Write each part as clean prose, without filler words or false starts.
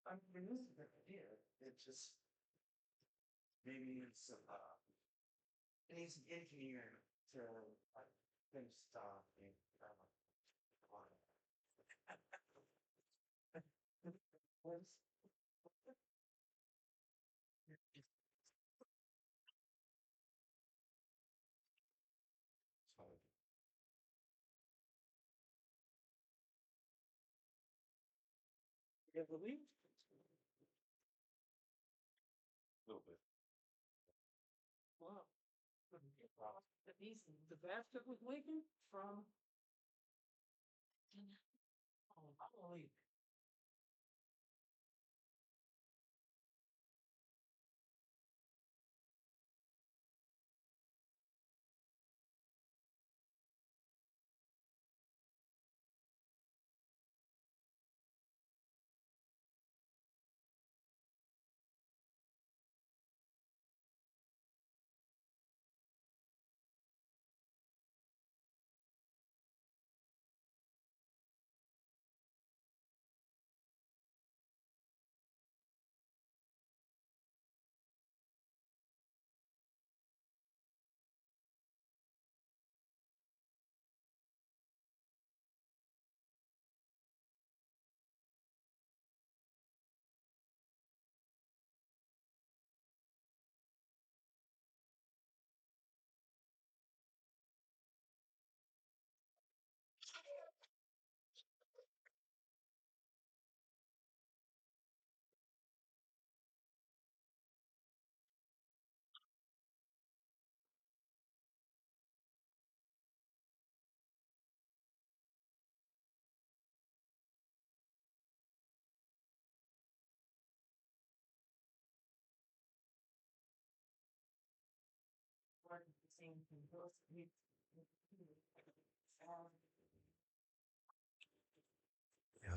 I'm this is an idea. It just maybe it's it needs an engineer to like finish stuff and what's so you believe a little bit. Wow. The bathtub was leaking from oh, holy.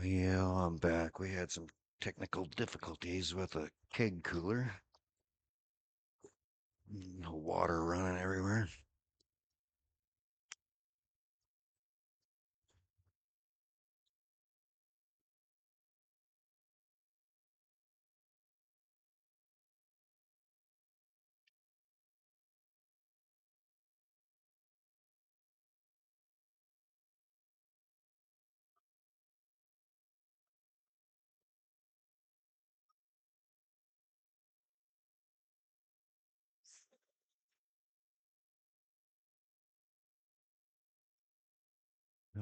Oh, yeah, I'm back. We had some technical difficulties with a keg cooler. No water running everywhere.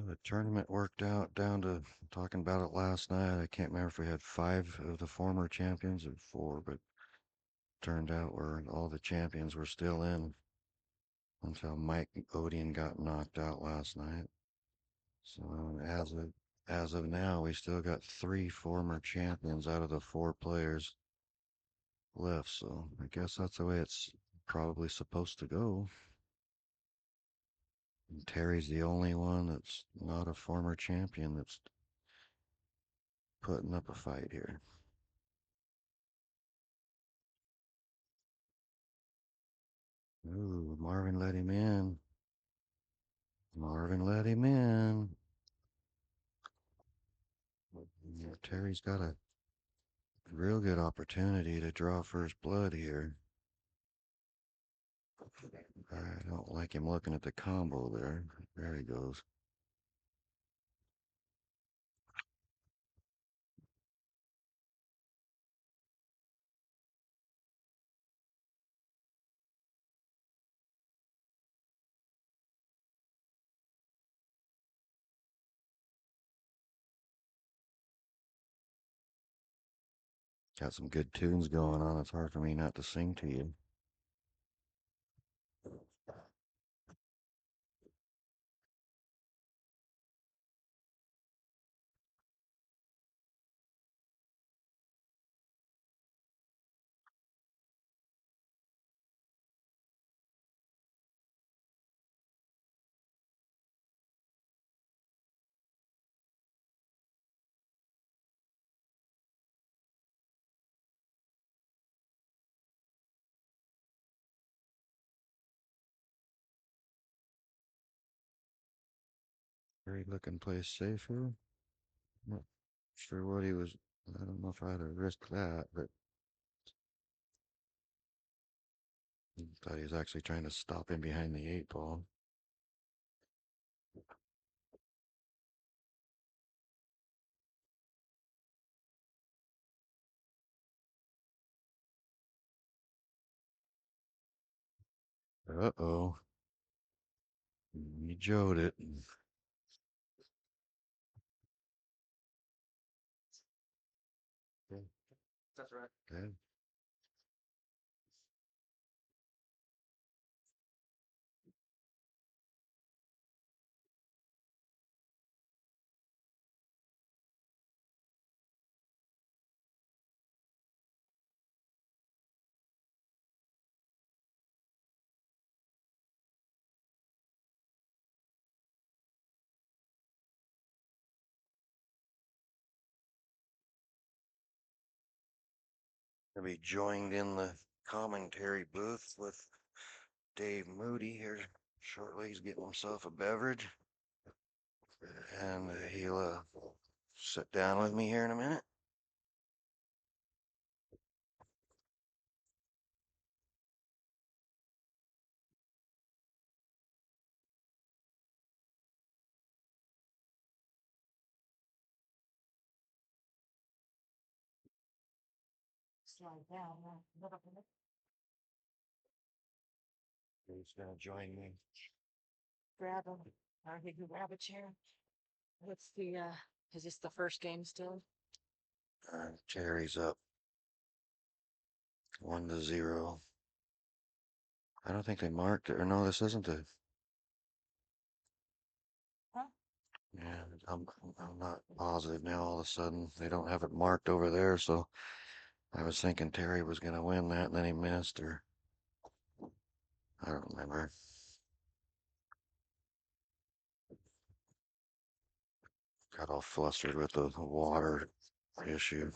The tournament worked out down to talking about it last night. I can't remember if we had 5 of the former champions or 4, but turned out were all the champions were still in until Mike Odian got knocked out last night. So as of now, we still got 3 former champions out of the 4 players left. So I guess that's the way it's probably supposed to go. And Terry's the only one that's not a former champion that's putting up a fight here. Ooh, Marvin let him in. Marvin let him in. Yeah, Terry's got a real good opportunity to draw first blood here. I don't like him looking at the combo there. There he goes. Got some good tunes going on. It's hard for me not to sing to you. Terry looking play safer. Not sure what he was. I don't know if I'd have risked that, but I thought he was actually trying to stop him behind the 8 ball. Uh-oh. He jode it. That's right. Okay. Gonna be joined in the commentary booth with Dave Moody here shortly. He's getting himself a beverage. And he'll sit down with me here in a minute. Slide down a little bit. He's gonna join me. Grab him, or he can grab a chair. What's the, is this the first game still? Terry's up 1-0. I don't think they marked it. Or no, this isn't the. Huh? Yeah, I'm not positive now. All of a sudden, they don't have it marked over there, so I was thinking Terry was gonna win that, and then he missed, or I don't remember. Got all flustered with the water issue.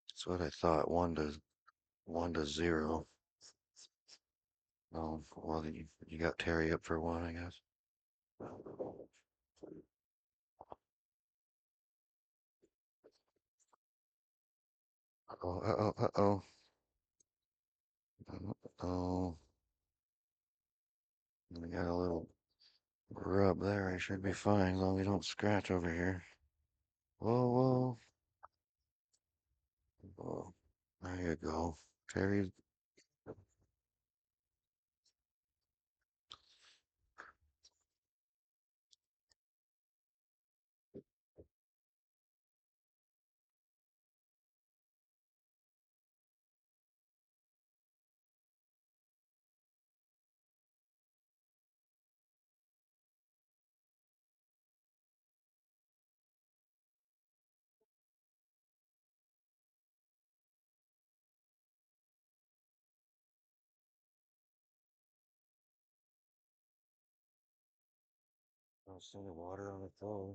That's what I thought. 1-0. Oh, well, you got Terry up for 1, I guess. Uh-oh, uh-oh, uh-oh. Uh-oh. We got a little rub there. I should be fine as long as we don't scratch over here. Whoa, whoa. Whoa. There you go. Terry's. I'll send the water on the phone.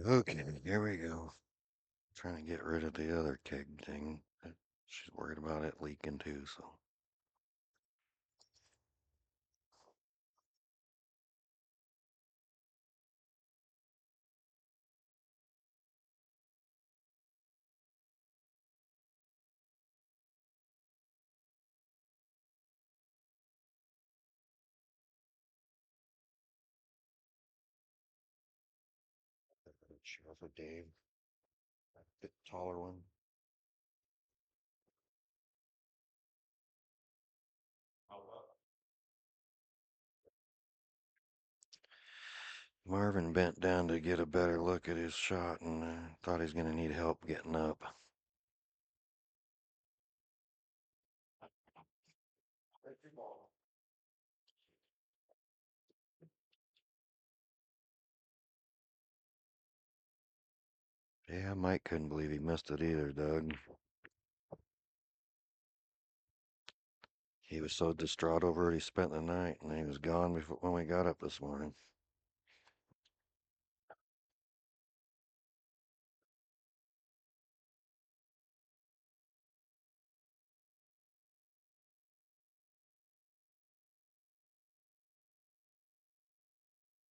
Okay, here we go. Trying to get rid of the other keg thing. She's worried about it leaking too, so. Sheriff of Dave. A bit taller one. Marvin bent down to get a better look at his shot and thought he was going to need help getting up. Yeah, Mike couldn't believe he missed it either, Doug. He was so distraught over it, he spent the night, and he was gone before when we got up this morning.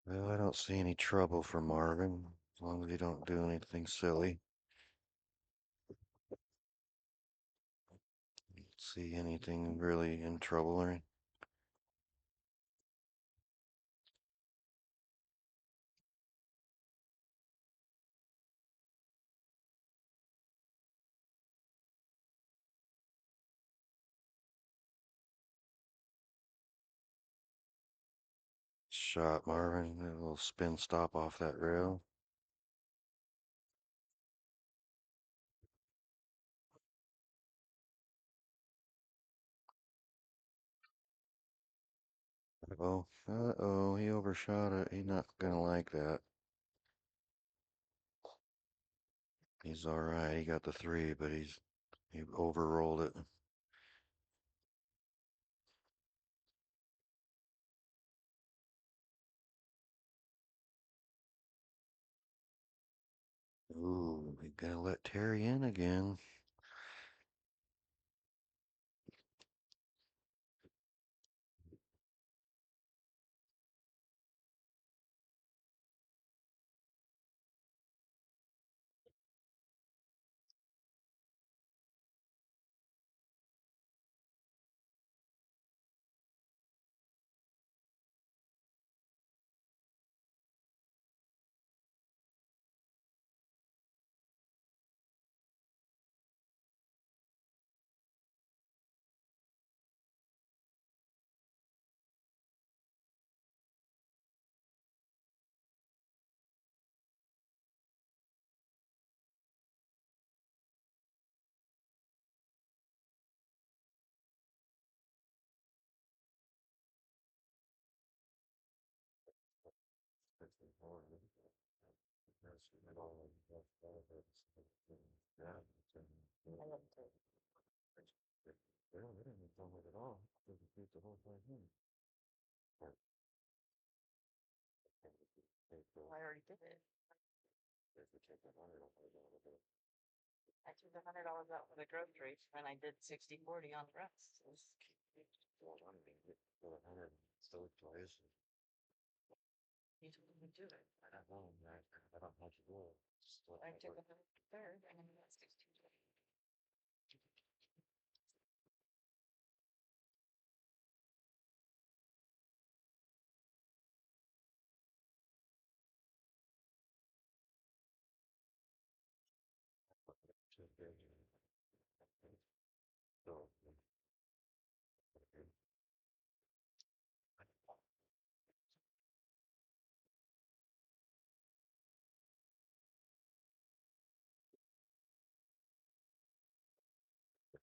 Well, I don't see any trouble for Marvin, as long as he don't do anything silly. Don't see anything really in trouble or shot, Marvin. A little spin stop off that rail. Uh-oh, he overshot it. He's not gonna like that. He's all right. He got the 3, but he overrolled it. Ooh, we gotta let Terry in again. I already did it. I took $100 out for the groceries and I did 60/40 on the rest. You told me to do it. I don't know. I don't know how to do it. I took a third and then got 16.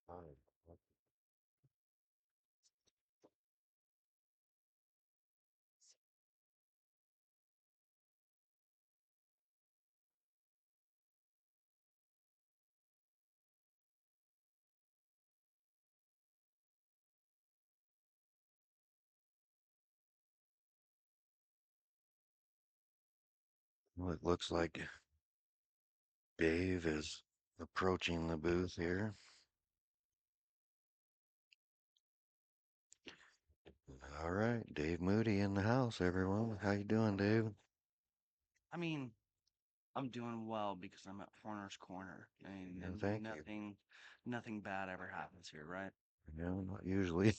Well, it looks like Dave is approaching the booth here. All right, Dave Moody in the house, everyone. How you doing, Dave? I mean, I'm doing well because I'm at Horner's Corner, and, Yeah, and thank you. nothing bad ever happens here, right? No, not usually,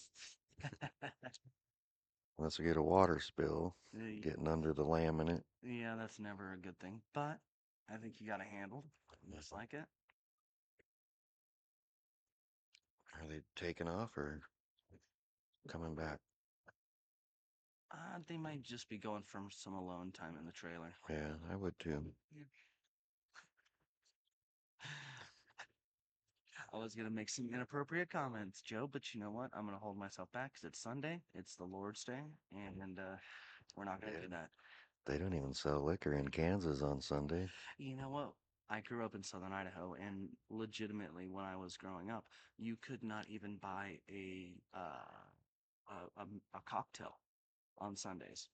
unless we get a water spill Uh, getting under the laminate. Yeah, that's never a good thing, but I think you got it handled just like it. Are they taking off or coming back? They might just be going from some alone time in the trailer. Yeah, I would too. I was gonna make some inappropriate comments, Joe, but you know what? I'm gonna hold myself back because it's Sunday, it's the Lord's Day, and we're not gonna do that. They don't even sell liquor in Kansas on Sunday. You know what? I grew up in Southern Idaho, and legitimately, when I was growing up, you could not even buy a cocktail on Sundays.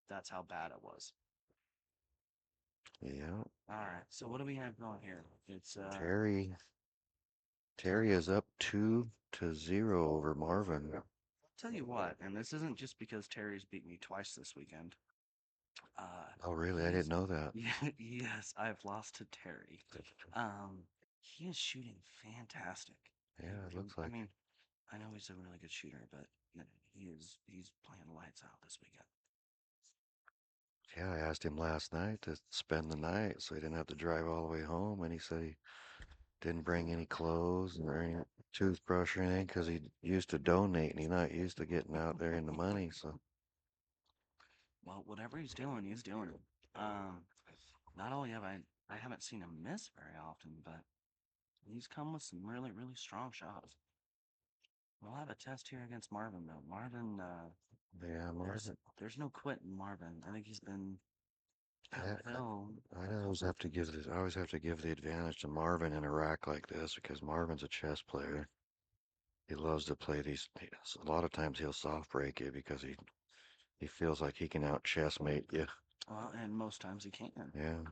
That's how bad it was. Yeah, All right, so what do we have going here? It's Terry is up 2-0 over Marvin. tell you what, and this isn't just because Terry's beat me twice this weekend. Oh, really? I didn't know that. Yes, I've lost to Terry. He is shooting fantastic. Yeah, it looks I like. mean, I know he's a really good shooter, but he's playing lights out this weekend. Yeah, I asked him last night to spend the night so he didn't have to drive all the way home, and he said he didn't bring any clothes or any toothbrush or anything because he used to donate and he's not used to getting out there in the money. So, Well, whatever he's doing, he's doing it. Not only have I haven't seen him miss very often, but he's come with some really strong shots. We'll have a test here against Marvin though. Marvin, yeah, Marvin. there's no quitting Marvin. I think he's been I, hell. I always have to give the advantage to Marvin in a rack like this because Marvin's a chess player. He loves to play these. A lot of times he'll soft break you because he feels like he can out chessmate you. Well, and most times he can. Yeah.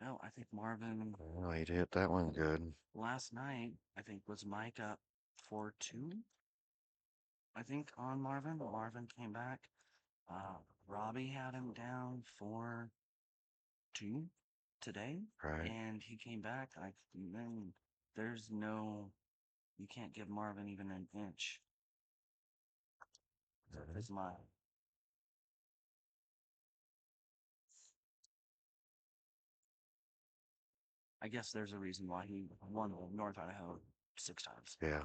No, I think Marvin Oh, he hit that one good. last night, I think was Mike up 4-2. I think on Marvin. Marvin came back. Robbie had him down 4-2 today, Right. and he came back. Man, there's no, you can't give Marvin even an inch of his mind. I guess there's a reason why he won North Idaho 6 times. Yeah.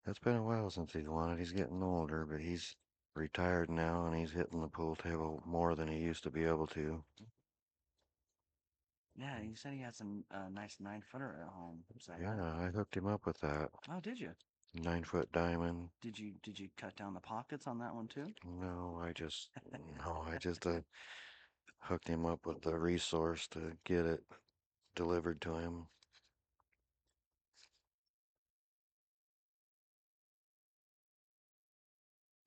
It's been a while since he's won it. He's getting older, but he's retired now and he's hitting the pool table more than he used to be able to. Yeah, he said he had some nice 9-footer at home. So Yeah, I hooked him up with that oh, did you? 9-foot diamond. Did you cut down the pockets on that one too? No, I just hooked him up with the resource to get it delivered to him.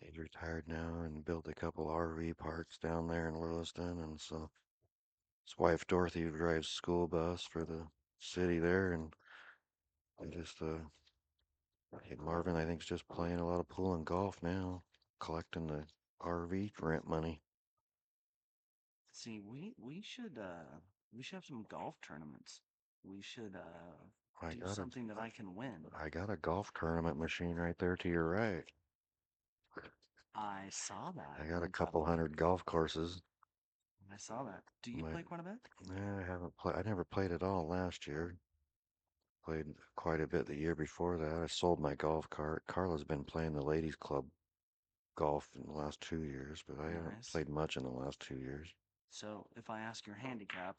He's retired now and built a couple RV parks down there in Williston, and so his wife Dorothy drives school bus for the city there, and I just Marvin I think's just playing a lot of pool and golf now, collecting the RV rent money. See, we should have some golf tournaments. We should I do got a something that I can win. I got a golf tournament machine right there to your right. I saw that. I got a couple hundred golf courses. I saw that. Do you My, play quite a bit? I haven't played. I never played at all last year. Played quite a bit the year before that. I sold my golf cart. Carla's been playing the ladies' club golf in the last 2 years, but I haven't Nice. played much in the last 2 years. So if I ask your handicap,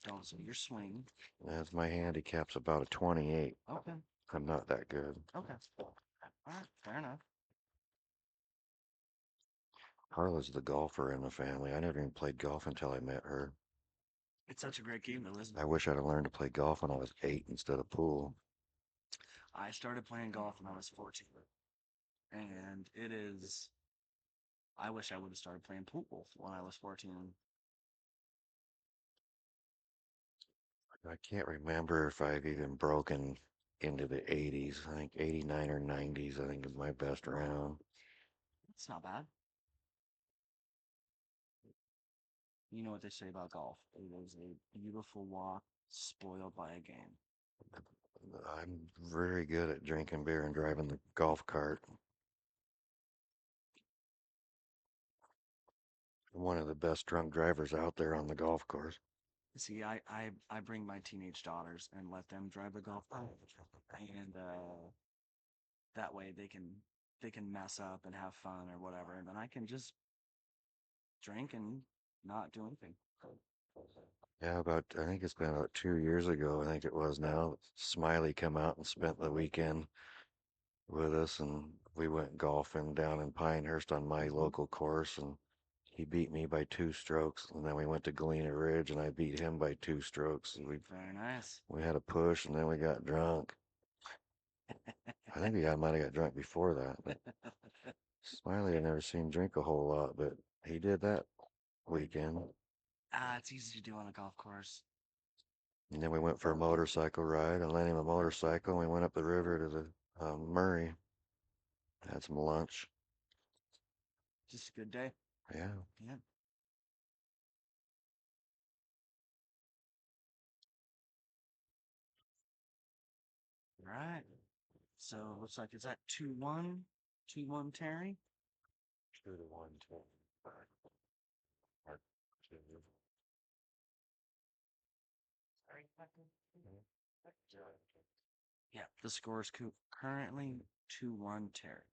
don't say your swing. As my handicap's about a 28. Okay. I'm not that good. Okay. All right. Fair enough. Carla's the golfer in the family. I never even played golf until I met her. It's such a great game, though, isn't I it? wish I'd have learned to play golf when I was 8 instead of pool. I started playing golf when I was 14, and it is. I wish I would have started playing pool when I was 14. I can't remember if I've even broken into the 80s. I think 89 or 90s, I think is my best round. It's not bad. You know what they say about golf. It is a beautiful walk spoiled by a game. I'm very good at drinking beer and driving the golf cart. I'm one of the best drunk drivers out there on the golf course. See, I bring my teenage daughters and let them drive the golf cart, and that way they can mess up and have fun or whatever, and then I can just drink and not do anything. Yeah, I think it's been about 2 years ago, I think it was now. Smiley come out and spent the weekend with us, and we went golfing down in Pinehurst on my Mhm. local course, and he beat me by 2 strokes. And then we went to Galena Ridge, and I beat him by 2 strokes. And Very nice. we had a push, and then we got drunk. I think we might have got drunk before that, but Smiley I never seen drink a whole lot, but he did that weekend. It's easy to do on a golf course. And then we went for a motorcycle ride. I lent him a motorcycle, and we went up the river to the Murray. Had some lunch. Just a good day. Yeah. Yeah. Right. So looks like it's at 2-1. 2-1 Terry. 2-1, Yeah, the score is currently 2-1 Terry.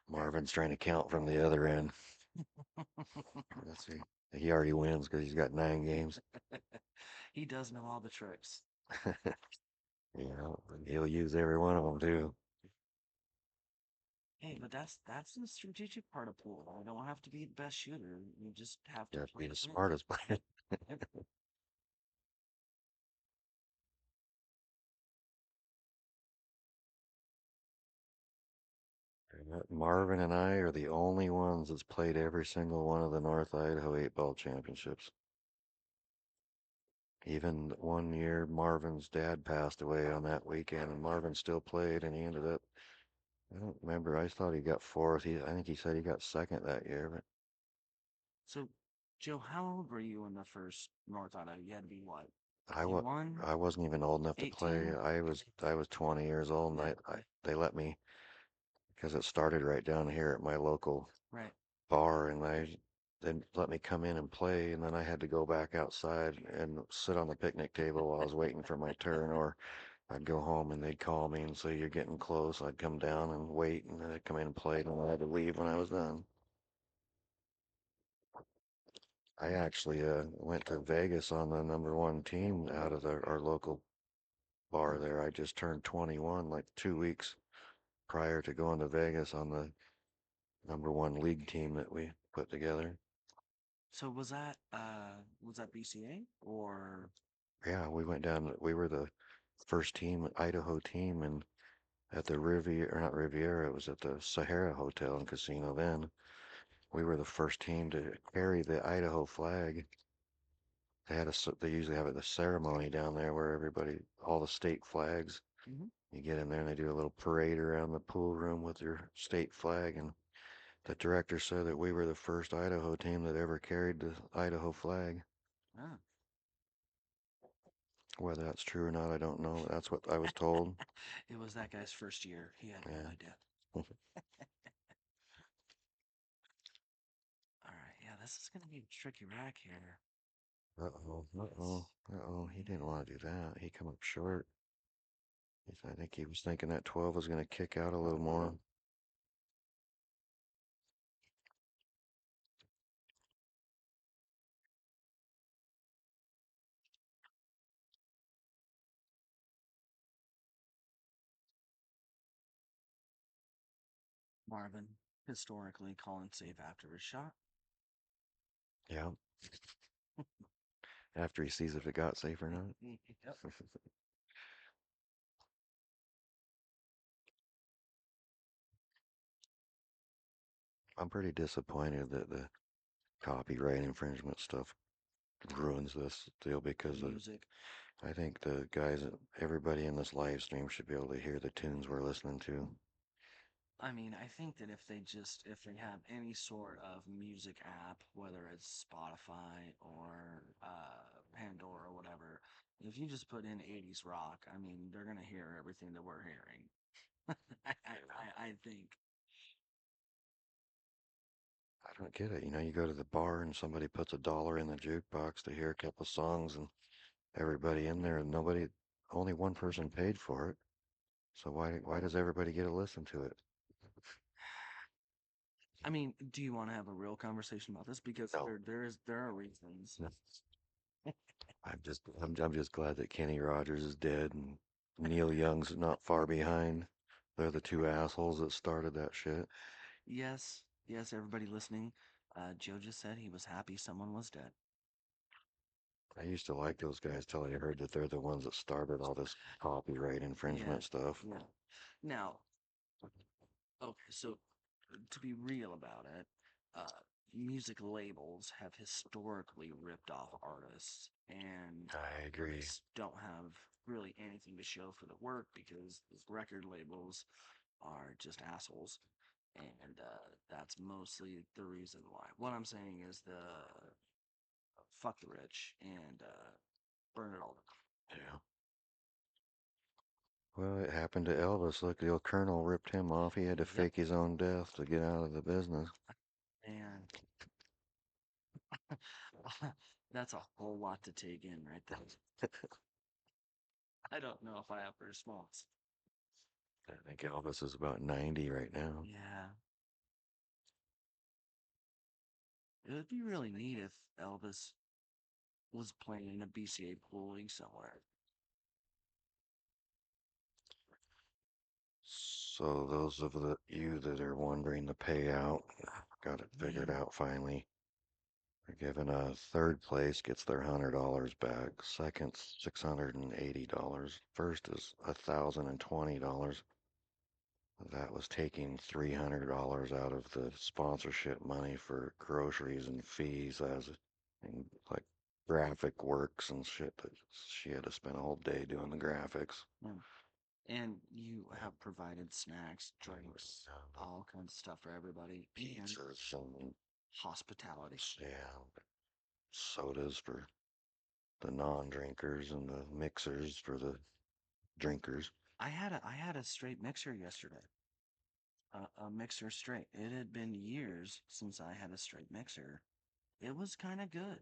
Marvin's trying to count from the other end. Let's see. He already wins because he's got 9 games. He does know all the tricks. He'll use every one of them too. Hey, but that's the strategic part of pool. You don't have to be the best shooter. You just have to You have to play be to the win. smartest player. Yep. Marvin and I are the only ones that's played every single one of the North Idaho 8-ball championships. Even one year, Marvin's dad passed away on that weekend, and Marvin still played, and he ended up. I don't remember. I thought he got fourth. I think he said he got second that year, but So, Joe, how old were you in the first North Idaho? You had to be what? I You wa won I wasn't even old enough to play. 18? I was 20 years old, and Yeah, they let me because it started right down here at my local right. bar, and they let me come in and play, and then I had to go back outside and sit on the picnic table while I was waiting for my turn, or I'd go home and they'd call me and say you're getting close. I'd come down and wait, and then I'd come in and play, and I had to leave when I was done. I actually went to Vegas on the number one team out of our local bar there. I just turned 21 like 2 weeks prior to going to Vegas on the number one league team that we put together. So was that BCA or Yeah, we went down. We were the first team, Idaho team, and at the Riviera, or not Riviera, it was at the Sahara Hotel and Casino then. We were the first team to carry the Idaho flag. They usually have a ceremony down there where all the state flags, Mhm. you get in there and they do a little parade around the pool room with your state flag. And the director said that we were the first Idaho team that ever carried the Idaho flag. Ah. Whether that's true or not, I don't know. That's what I was told. It was that guy's first year. He had no Yeah. idea. All right, yeah, this is gonna be a tricky rack here. Uh-oh, Yes. uh-oh, uh-oh. He didn't want to do that. He come up short. I think he was thinking that 12 was going to kick out a little more. Marvin historically calling safe after his shot. Yeah. After he sees if it got safe or not. Yep. I'm pretty disappointed that the copyright infringement stuff ruins this deal because Music. I think the guys, everybody in this live stream should be able to hear the tunes we're listening to. I mean, I think that if they have any sort of music app, whether it's Spotify or Pandora or whatever, if you just put in 80s rock, I mean, they're gonna hear everything that we're hearing. I think. I don't get it. You know, you go to the bar and somebody puts $1 in the jukebox to hear a couple songs and everybody in there and only one person paid for it. So why does everybody get to listen to it? I mean, do you want to have a real conversation about this? Because No. there are reasons. No. I'm just glad that Kenny Rogers is dead and Neil Young's not far behind. They're the two assholes that started that shit. Yes, yes, everybody listening. Joe just said he was happy someone was dead. I used to like those guys till I heard that they're the ones that started all this copyright infringement stuff. Yeah. Now, okay, so to be real about it, music labels have historically ripped off artists and I agree. artists don't have really anything to show for the work because the record labels are just assholes. And that's mostly the reason why. What I'm saying is the fuck the rich and burn it all down. Yeah. Well, it happened to Elvis. Look, the old colonel ripped him off. He had to Yep. fake his own death to get out of the business. And that's a whole lot to take in right there. I don't know if I have a response. I think Elvis is about 90 right now. Yeah. It would be really neat if Elvis was playing in a BCA pool league somewhere. So those of you that are wondering the payout, got it figured out finally. They're given a third place gets their $100 back. Second, $680. First is $1,020. That was taking $300 out of the sponsorship money for groceries and fees and like graphic works and shit that she had to spend a whole day doing the graphics. Hmm. And you have provided snacks, drinks, all kinds of stuff for everybody. And Pizzas and hospitality. yeah, sodas for the non-drinkers and the mixers for the drinkers. I had a straight mixer yesterday. A mixer straight. It had been years since I had a straight mixer. It was kind of good.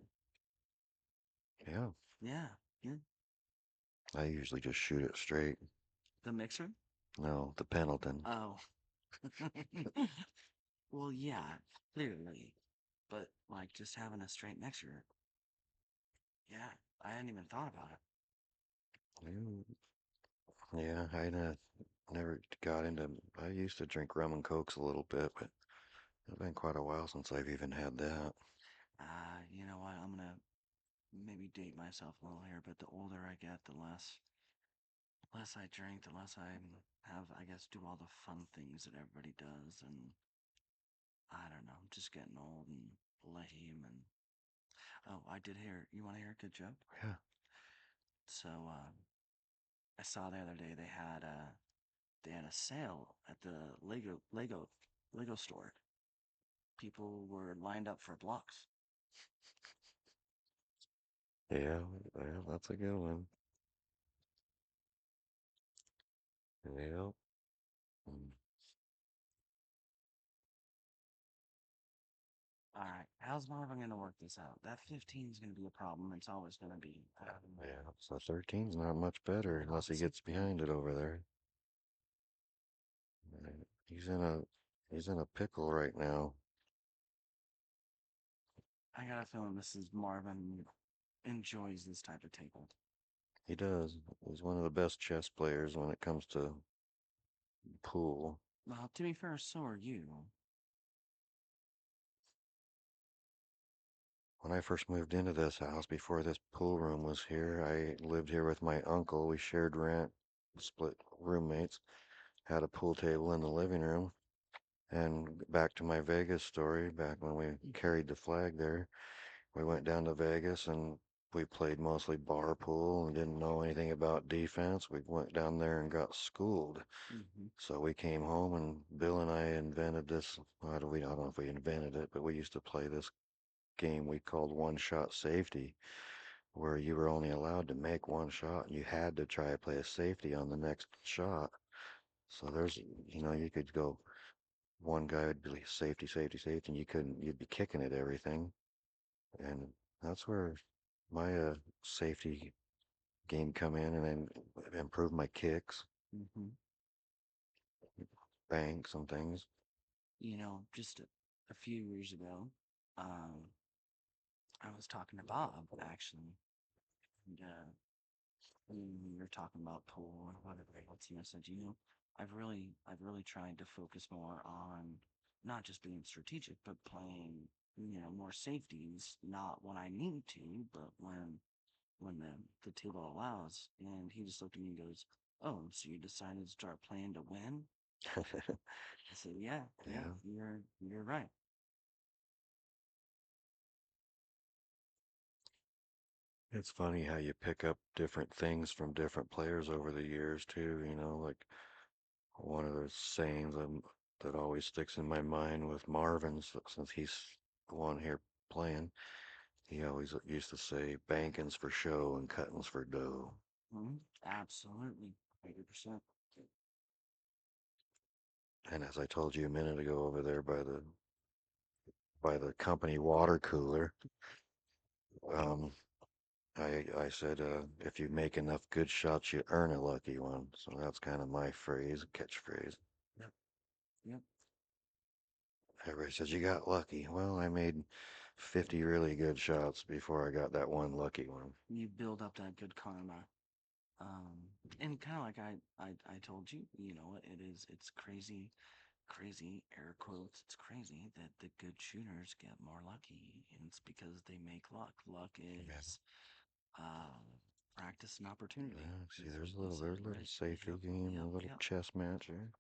Yeah, Yeah. Yeah. I usually just shoot it straight. The mixer? No, the Pendleton. Oh. Well, yeah, clearly. But like just having a straight mixer. Yeah, I hadn't even thought about it. Yeah, I never got into. I used to drink rum and cokes a little bit, but it's been quite a while since I've even had that. You know what? I'm gonna maybe date myself a little here, but the older I get, the less I drink, the less I have, I guess, do all the fun things that everybody does, and I don't know, I'm just getting old and lame, and oh, I did hear. You want to hear a good joke? Yeah. So, I saw the other day they had a sale at the Lego store. People were lined up for blocks. Yeah, yeah, that's a good one. Yeah. Mm. All right. How's Marvin going to work this out? That 15 is going to be a problem. It's always going to be. Yeah, so 13's not much better unless he gets behind it over there. He's in a pickle right now. I got a feeling this is Marvin enjoys this type of table. He does. He's one of the best chess players when it comes to pool. Well, to be fair, so are you. When I first moved into this house, before this pool room was here, I lived here with my uncle. We shared rent, split roommates, had a pool table in the living room. And back to my Vegas story, back when we carried the flag there, we went down to Vegas and we played mostly bar pool and didn't know anything about defense. We went down there and got schooled. Mm-hmm. So we came home and Bill and I invented this. I don't know if we invented it, but we used to play this game we called one shot safety, where you were only allowed to make one shot and you had to try to play a safety on the next shot. So you could go, one guy would be safety, safety, safety, and you'd be kicking at everything. And that's where my safety game come in and then improve my kicks, Mm-hmm. banks and things. Just a few years ago, um, I was talking to Bob actually, and we were talking about pool and whatever else. I said, I've really tried to focus more on not just being strategic, but playing, more safeties, not when I need to, but when the table allows. And he just looked at me and goes, "Oh, so you decided to start playing to win?" I said, "Yeah, yeah, Yeah. you're right." It's funny how you pick up different things from different players over the years too, like one of the sayings that always sticks in my mind with Marvin, since he's the one here playing, he always used to say, banking's for show and cutting's for dough. Mhm. Absolutely, 100%. And as I told you a minute ago over there by the company water cooler, um, I said, if you make enough good shots, you earn a lucky one. So that's kind of my catchphrase. Yep. Yep. Everybody says you got lucky. Well, I made 50 really good shots before I got that one lucky one. You build up that good karma. And kind of like I told you, it's crazy, crazy, air quotes, it's crazy that the good shooters get more lucky. And it's because they make luck. Luck is uh, practice and opportunity. Yeah, see, It's, there's a little right. safety Yep. game, a Yep. little Yep. chess match here.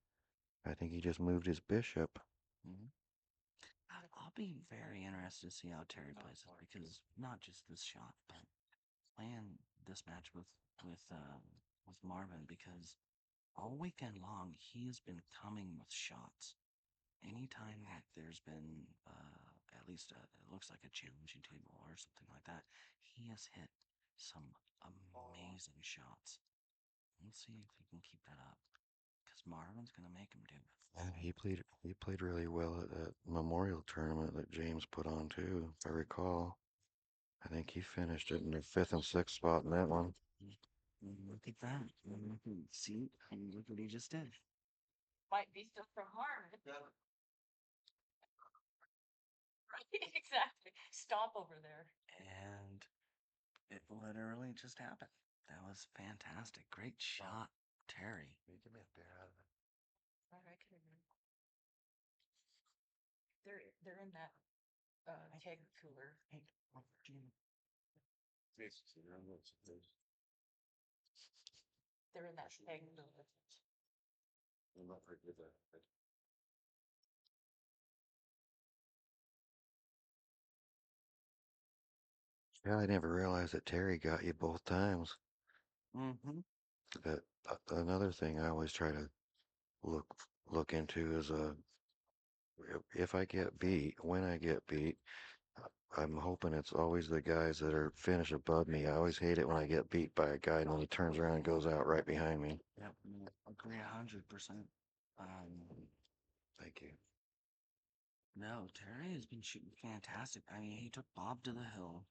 I think he just moved his bishop. Mhm. I'll be very interested to see how Terry plays it because not just this shot, but playing this match with Marvin because all weekend long he has been coming with shots. Anytime that there's been at least it looks like a challenging table or something like that, he has hit some amazing shots. Let's see if he can keep that up because Marvin's gonna make him do it. And he played really well at that memorial tournament that James put on too, if I recall. I think he finished it in the fifth and sixth spot in that one. Look at that. See, and look what he just did. Might be still from Marvin. Right, exactly. Stop over there. And it literally just happened. That was fantastic. Great shot, Terry. Give me a beer out of it. All right, I can remember. They're in that keg cooler. Hey, Jim. They're in that keg cooler. Yeah, I never realized that Terry got you both times. Mm-hmm. That another thing I always try to look look into is if I get beat, when I get beat, I'm hoping it's always the guys that are finished above me. I always hate it when I get beat by a guy and when he turns around and goes out right behind me. Yep. Agree 100%. Um, Thank you. No, Terry has been shooting fantastic. I mean, he took Bob to the hill.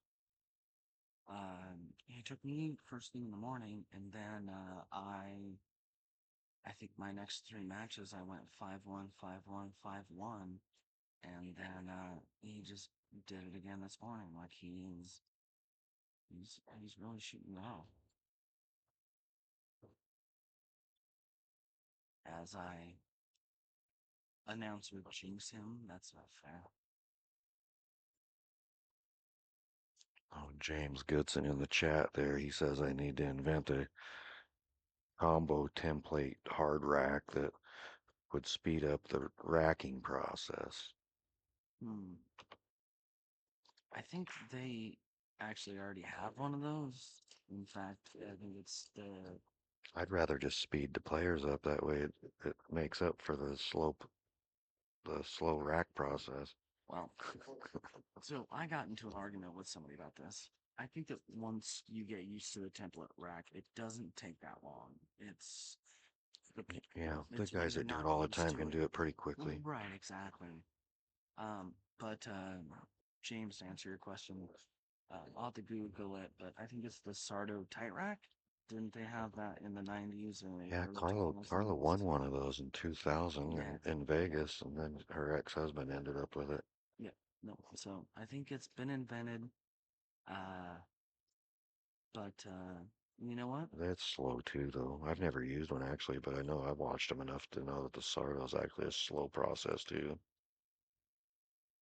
He took me first thing in the morning, and then I think my next three matches I went 5-1, 5-1, 5-1, and then he just did it again this morning. Like he's really shooting well. As I announce would jinx him, that's not fair. Oh, James Goodson in the chat there. He says I need to invent a combo template hard rack that would speed up the racking process. Hmm. I think they actually already have one of those. In fact, I think it's the I'd rather just speed the players up. That way it makes up for the slow rack process. well. So I got into an argument with somebody about this. I think that once you get used to the template rack, it doesn't take that long. The, Yeah, the it's when guys you're that do it not all the used time to can it. do it pretty quickly. Right, exactly. But James, to answer your question, I'll have to Google it, but I think it's the Sardo tight rack. Didn't they have that in the 90s and the Yeah, early Carla 2000s? won one of those in 2000 Yeah, in Vegas, and then her ex-husband ended up with it. yeah. No, so I think it's been invented. Uh, but you know what? That's slow too, though. I've never used one actually, but I know I've watched them enough to know that the Sardo's actually a slow process too.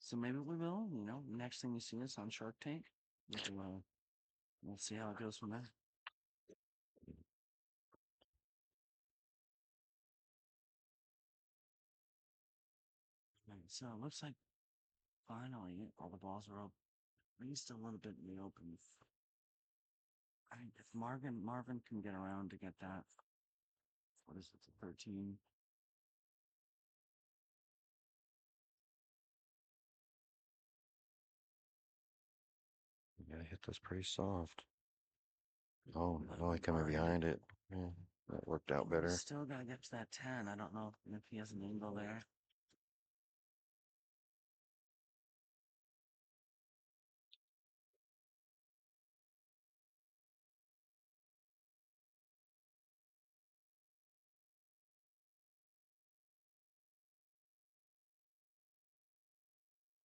So maybe we will. Next thing you see us on Shark Tank, we'll see how it goes from there. Right, so it looks like finally all the balls are up, at least a little bit in the open. I mean, if Marvin can get around to get that, what is it, 13? You gotta hit this pretty soft. Oh, But no, I coming Marvin, behind it. Yeah, that worked out he's better. still got to get to that 10. I don't know if he has an angle there.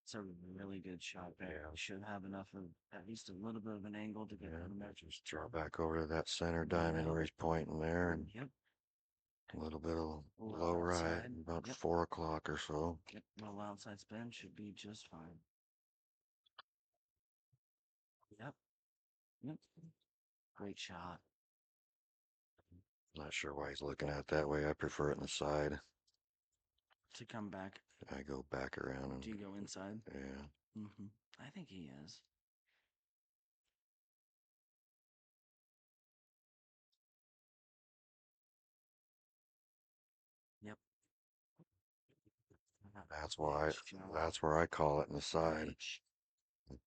It's a really good shot there. Yeah. He should have enough of at least a little bit of an angle to get Yeah, the measures. draw back over to that center diamond where he's pointing there, and Yep. a little bit of A little low right, outside. about Yep. 4 o'clock or so. Yep. Little outside spin should be just fine. Yep. Yep. Great shot. Not sure why he's looking at it that way. I prefer it in the side. To come back. I go back around and Do you go inside? yeah. Mm-hmm. I think he is. Yep. That's why Great shot. that's where I call it in the side. Great.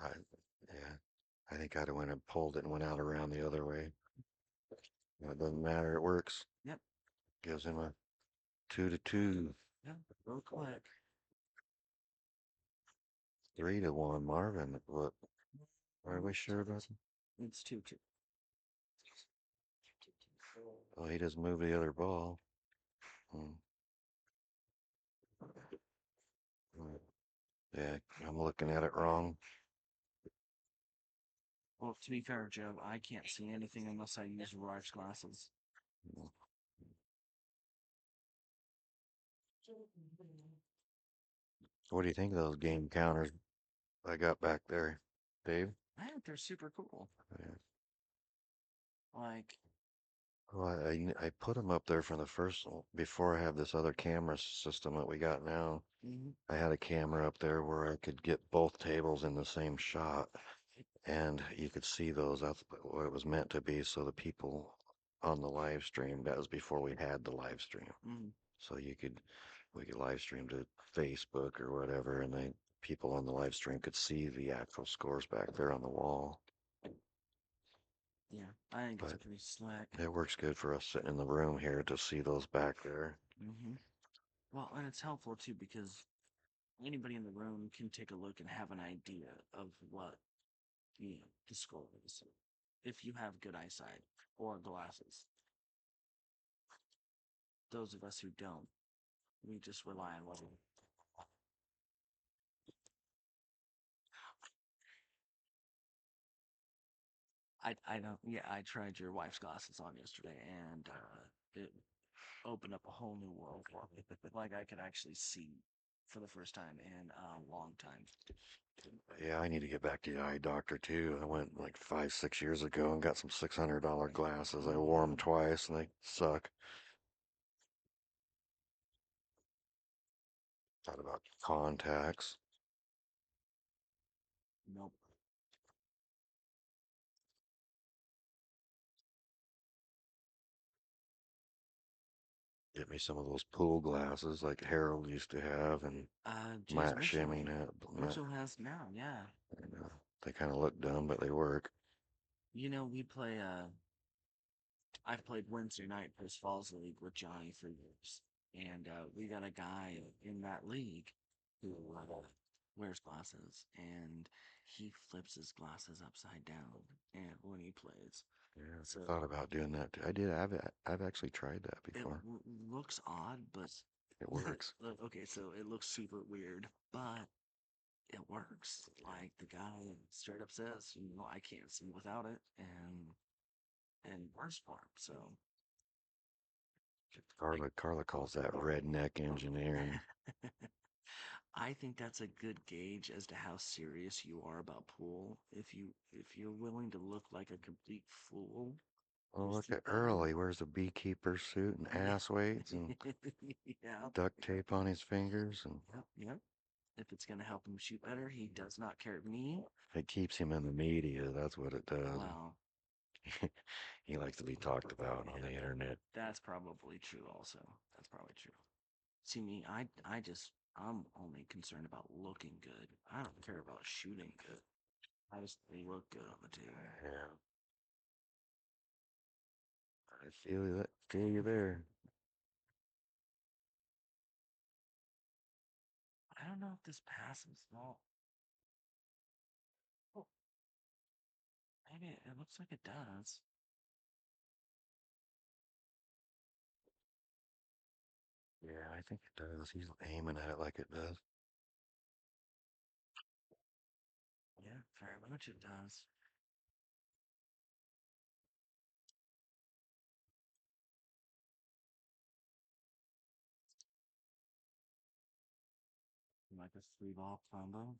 I yeah. I think I'd have went and pulled it and went out around the other way. It doesn't matter, it works. Yep. Gives him a 2-2. Yep. Real quick. 3-1 Marvin. What are we sure about? It's 2-2. Oh, he just moved the other ball. Hmm. Yeah, I'm looking at it wrong. Well, to be fair, Joe, I can't see anything unless I use Rife's glasses. What do you think of those game counters I got back there, Dave? I think they're super cool. Yeah. Like, Well, I put them up there for the first before I have this other camera system that we got now. mm-hmm. I had a camera up there where I could get both tables in the same shot, and you could see those. That's what it was meant to be. So the people on the live stream, that was before we had the live stream. Mm-hmm. So we could live stream to Facebook or whatever, and people on the live stream could see the actual scores back there on the wall. Yeah, I think it's But pretty slick. it works good for us sitting in the room here to see those back there. Mm-hmm. Well, and it's helpful too because anybody in the room can take a look and have an idea of what the score is if you have good eyesight or glasses. Those of us who don't, we just rely on what I don't. Yeah, I tried your wife's glasses on yesterday, and it opened up a whole new world for me. Like I could actually see for the first time in a long time. Yeah, I need to get back to the eye doctor too. I went like 5, 6 years ago and got some $600 glasses. I wore them twice and they suck. Thought about contacts. Nope. Get me some of those pool glasses like Harold used to have and James Matt Mitchell. Shimmy had. Mitchell has now, yeah. They kind of look dumb, but they work. We play I've played Wednesday night Post Falls League with Johnny for years. And we got a guy in that league who wears glasses and he flips his glasses upside down and when he plays. Yeah, So I thought about doing that too. I did. I've actually tried that it before. looks odd, but It works. okay, so it looks super weird, but it works. Like the guy straight up says, I can't see without it, and works for him. So Carla calls that redneck engineering. I think that's a good gauge as to how serious you are about pool. If you're willing to look like a complete fool, Oh, just look keep at playing. Earl. He wears a beekeeper suit and Yeah. ass weights and Yeah. duct tape on his fingers, and Yep. Yep. If it's gonna help him shoot better, he does not care me. it keeps him in the media. That's what it does. Well, He likes to be talked about on the internet. that's probably true. Also, that's probably true. See me, I'm only concerned about looking good. I don't care about shooting good. I just look good on the table. Yeah, I feel that. Feel you there. I don't know if this passes. Well, oh, maybe it looks like it does. Yeah, I think it does. He's aiming at it like it does. Yeah, very much it does. Like a three ball combo.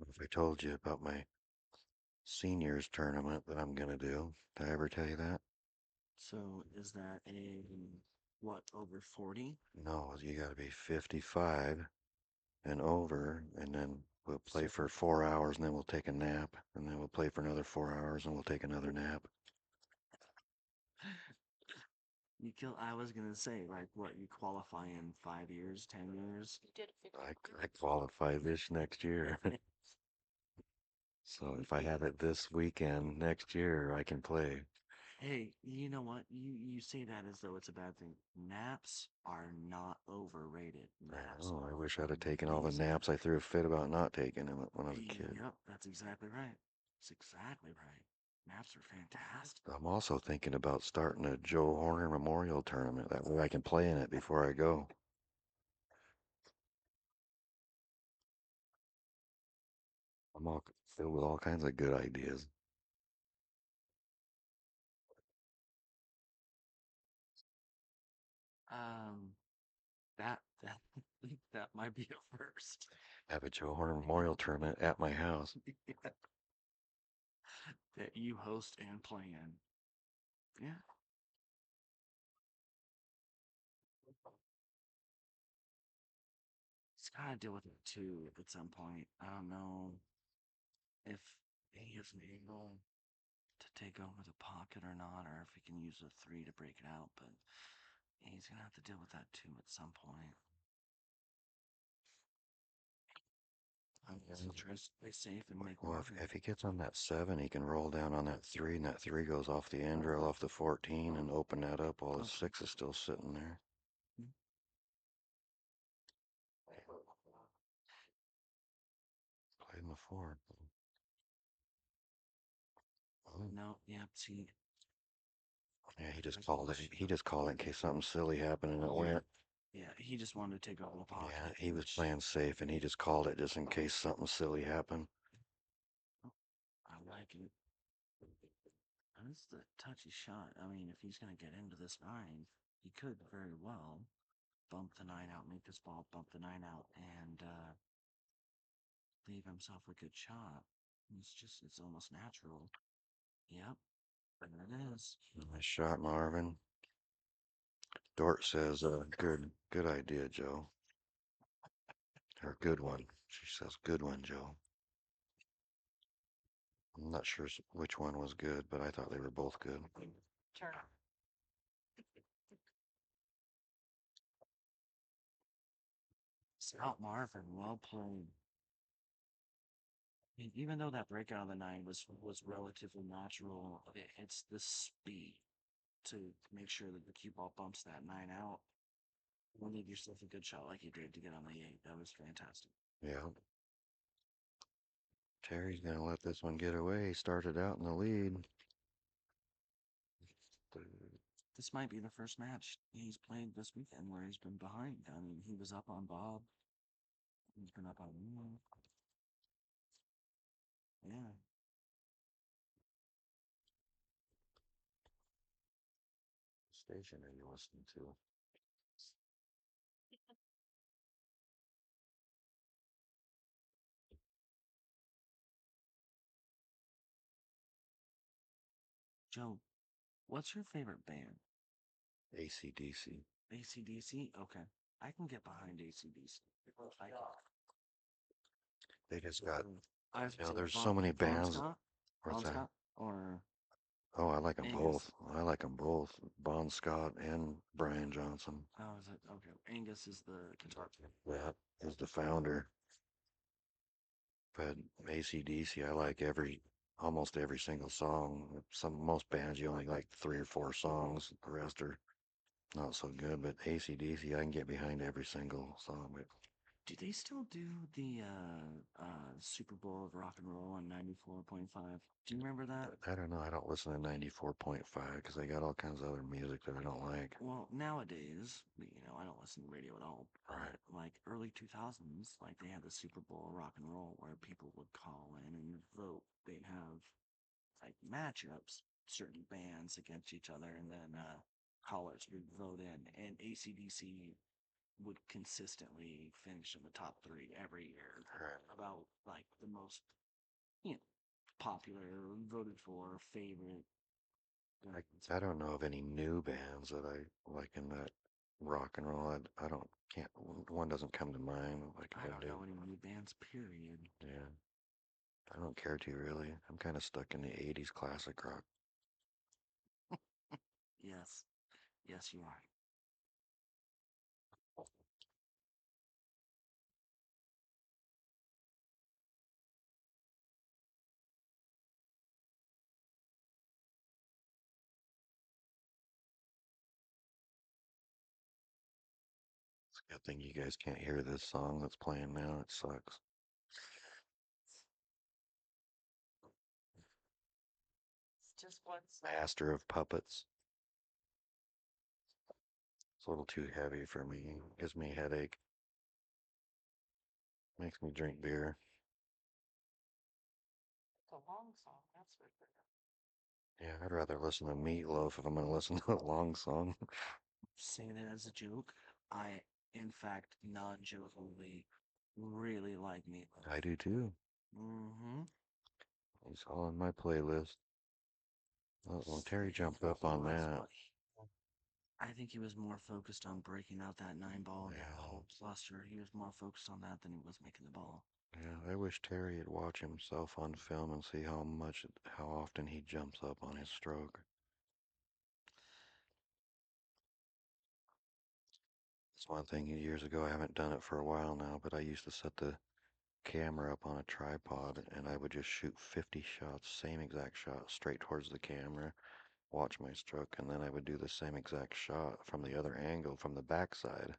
If I told you about my seniors tournament that I'm gonna do, did I ever tell you that? So is that a what over 40? No, you got to be 55 and over, and then we'll play So for 4 hours, and then we'll take a nap, and then we'll play for another 4 hours, and we'll take another nap. you kill. I was gonna say like what you qualify in 5 years, 10 years. You did 50. I qualify this next year. So if I have it this weekend next year, I can play. Hey, you know what? You say that as though it's a bad thing. Naps are not overrated. Naps Oh, I are wish I'd have taken all the amazing. naps I threw a fit about not taking them when I was a kid. Yep, that's exactly right. That's exactly right. Naps are fantastic. I'm also thinking about starting a Joe Horner Memorial Tournament. That way I can play in it before I go. I'm all filled with all kinds of good ideas. Um, that that might be a first. Have a Joe Horner Memorial Tournament at my house. That you host and play in. Yeah. It's gotta deal with it too at some point. I don't know if he is able to take over the pocket or not, or if he can use a three to break it out. But he's gonna have to deal with that too at some point. I guess he'll try to play safe and make Well, Marvin. if he gets on that 7, he can roll down on that 3, and that 3 goes off the end rail off the 14 and open that up while the 6 is still sitting there. Playing the 4. Oh. No, yep, see. Yeah, he just called it. He just called it in case something silly happened and it went. Yeah, he just wanted to take over the pocket. Yeah, he was playing safe and he just called it just in case something silly happened. I like it. That's the touchy shot. I mean, if he's going to get into this 9, he could very well bump the 9 out, make this ball bump the 9 out, and leave himself a good shot. It's almost natural. Yep, there it is. Nice shot, Marvin. Dort says, good idea, Joe. Or good one. She says, good one, Joe. I'm not sure which one was good, but I thought they were both good. Turn. Scout Marvin, well played. Even though that breakout of the 9 was relatively natural, it's the speed to make sure that the cue ball bumps that 9 out. You leave yourself a good shot like you did to get on the 8. That was fantastic. Yeah. Terry's going to let this one get away. He started out in the lead. This might be the first match he's played this weekend where he's been behind. I mean, he was up on Bob. He's been up on me. Yeah. Station are you listening to? Joe, what's your favorite band? AC/DC. AC/DC? Okay. I can get behind AC/DC. I can. They just got, So there's so many bands. Scott? What's that? Scott? Or Oh, I like them Angus? both. I like them both. Bon Scott and Brian Johnson. How is it? Okay. Angus is the guitar player. Yeah, is the founder. But AC/DC, I like almost every single song. Most bands you only like 3 or 4 songs. The rest are not so good. But AC/DC, I can get behind every single song. But Do they still do the Super Bowl of rock and roll on 94.5? Do you remember that? I don't know. I don't listen to 94.5 because they got all kinds of other music that I don't like. Well, nowadays, I don't listen to radio at all. Right. Like early 2000s, like they had the Super Bowl of rock and roll where people would call in and vote. They'd have like matchups, certain bands against each other, and then callers would vote in. And AC/DC would consistently finish in the top 3 every year. Right. About like the most, popular, voted for, favorite. I don't know of any new bands that I like in that rock and roll. I don't can't one doesn't come to mind like I I don't do. know any new bands, period. Yeah. I don't care to really. I'm kind of stuck in the 80s classic rock. Yes. Yes, you are. It's a good thing you guys can't hear this song that's playing now. It sucks. It's just one Master of Puppets. It's a little too heavy for me. Gives me a headache. Makes me drink beer. It's a long song, that's for sure. Yeah, I'd rather listen to Meatloaf if I'm going to listen to a long song. Saying it as a joke, I, in fact, non-jokingly, really like Meatloaf. I do too. Mm-hmm. He's all on my playlist. Oh, Terry jumped up on that. I think he was more focused on breaking out that 9 ball Yeah. cluster. He was more focused on that than he was making the ball. Yeah, I wish Terry would watch himself on film and see how often he jumps up on his stroke. It's one thing years ago, I haven't done it for a while now, but I used to set the camera up on a tripod and I would just shoot 50 shots, same exact shot, straight towards the camera, watch my stroke, and then I would do the same exact shot from the other angle, from the backside,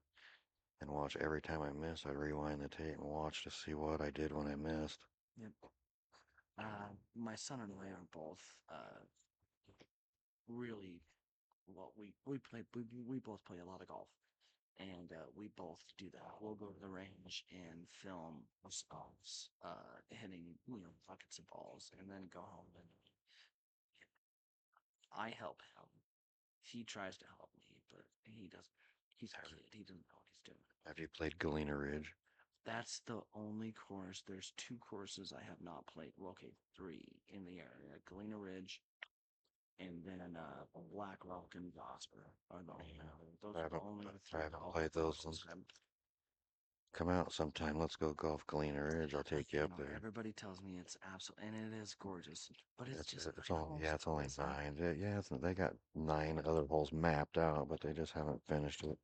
and watch every time I missed. I'd rewind the tape and watch to see what I did when I missed. Yep. My son and I are both really well. We both play a lot of golf, and we both do that. We'll go to the range and film ourselves hitting buckets of balls, and then go home and I help him. He tries to help me, but he doesn't. He's a kid. He doesn't know what he's doing. Have you played Galena Ridge? That's the only course. There's two courses I have not played. Well, okay, three in the area: Galena Ridge, and then Black Rock and Gosper are the only. Those I are the haven't, only I three haven't golf played those courses. ones. Come out sometime. Let's go golf Galena Ridge. I'll take you up there. Everybody tells me it's absolute, and it is gorgeous, but it's just It's 9 only holes, it's only isn't it? 9. Yeah, they got 9 other holes mapped out, but they just haven't finished it.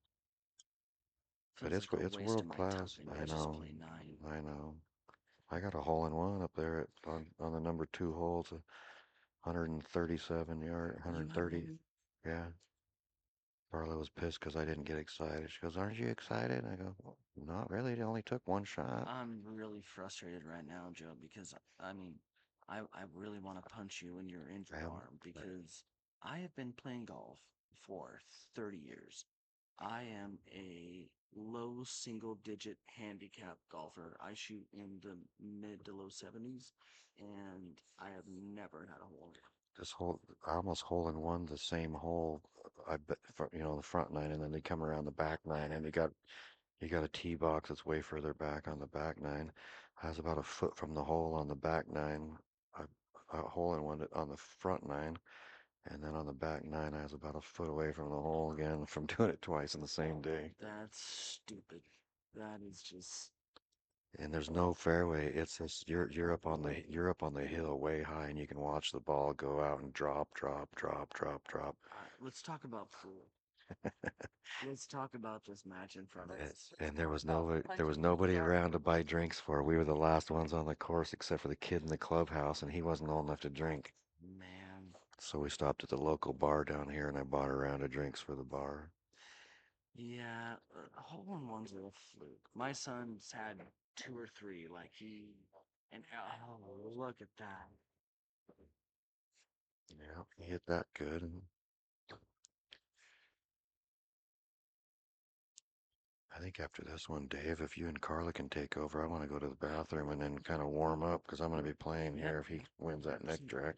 But Feels like a it's waste of world my class. time I to just know. play 9. I know. I got a hole in one up there on the number 2 holes, 137 yard, You have 130. one? Yeah. Carla was pissed because I didn't get excited. She goes, "Aren't you excited?" I go, well, "Not really. It only took one shot." I'm really frustrated right now, Joe, because I mean, I really want to punch you in your I injured haven't. arm because I have been playing golf for 30 years. I am a low single digit handicap golfer. I shoot in the mid to low 70s, and I have never had a hole in one. This hole, I almost hole in one the same hole. I bet, the front 9, and then they come around the back 9, and you got a tee box that's way further back on the back 9. I was about a foot from the hole on the back 9. A hole in one on the front 9, and then on the back 9, I was about a foot away from the hole again from doing it twice in the same day. That's stupid. That is just. And there's no fairway. It's just you're up on the hill way high, and you can watch the ball go out and drop, drop, drop, drop, drop. All right, let's talk about pool. Let's talk about this match in front of us. And there was nobody around to buy drinks for. We were the last ones on the course except for the kid in the clubhouse, and he wasn't old enough to drink. Man, So we stopped at the local bar down here, and I bought a round of drinks for the bar. yeah, hole in ones are a fluke. My son's had two or three, and oh, look at that. Yeah, he hit that good. And I think after this one, Dave, if you and Carla can take over, I want to go to the bathroom and then kind of warm up because I'm going to be playing here if he wins that next track.